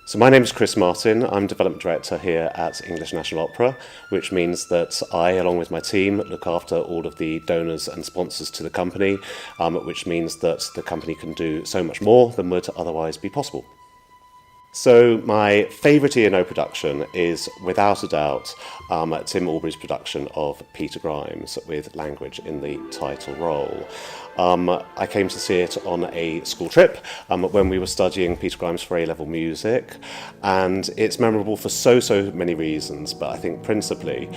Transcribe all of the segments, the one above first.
So my name is Chris Martin. I'm Development Director here at English National Opera, which means that I, along with my team, look after all of the donors and sponsors to the company, which means that the company can do so much more than would otherwise be possible. So my favourite E&O production is, without a doubt, Tim Albury's production of Peter Grimes with language in the title role. I came to see it on a school trip when we were studying Peter Grimes for A-level music, and it's memorable for so many reasons, but I think principally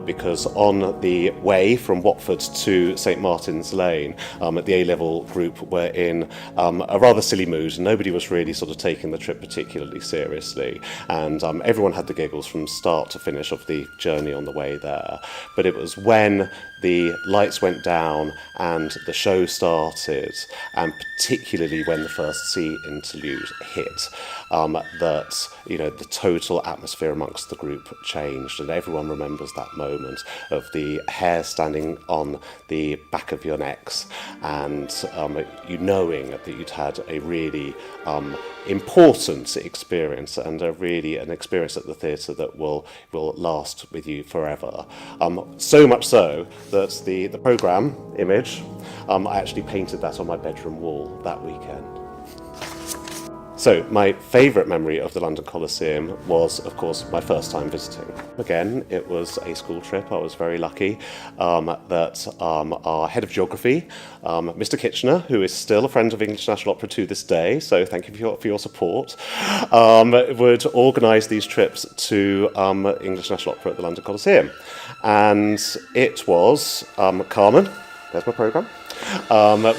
because on the way from Watford to St Martin's Lane, the A-level group were in a rather silly mood, and nobody was really sort of taking the trip particularly seriously, and everyone had the giggles from start to finish of the journey on the way there. But it was when the lights went down and the show started, and particularly when the first C interlude hit, that the total atmosphere amongst the group changed, and everyone remembers that moment of the hair standing on the back of your necks, and you knowing that you'd had a really important experience, and an experience at the theatre that will last with you forever. So much so that the programme image, I actually painted that on my bedroom wall that weekend. So my favourite memory of the London Coliseum was, of course, my first time visiting. Again, it was a school trip. I was very lucky that our head of geography, Mr. Kitchener, who is still a friend of English National Opera to this day, so thank you for your support, would organise these trips to English National Opera at the London Coliseum. And it was Carmen, there's my programme,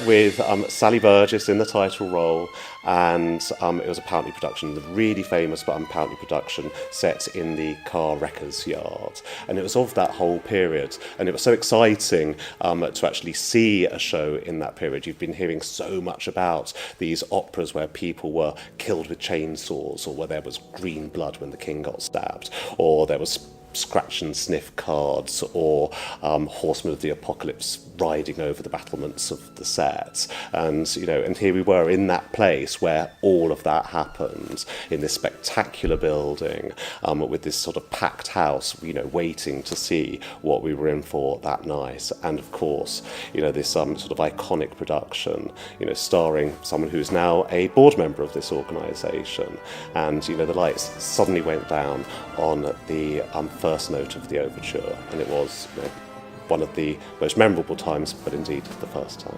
with Sally Burgess in the title role, and it was a Pountney production, the really famous Pountney production set in the car wreckers yard. And it was of that whole period, and it was so exciting to actually see a show in that period. You've been hearing so much about these operas where people were killed with chainsaws, or where there was green blood when the king got stabbed, or there was scratch and sniff cards, or Horsemen of the Apocalypse riding over the battlements of the set. And here we were in that place where all of that happened, in this spectacular building, with this sort of packed house, waiting to see what we were in for that night. And of course, this sort of iconic production, starring someone who's now a board member of this organisation. And the lights suddenly went down on the first note of the overture, and it was one of the most memorable times, but indeed the first time.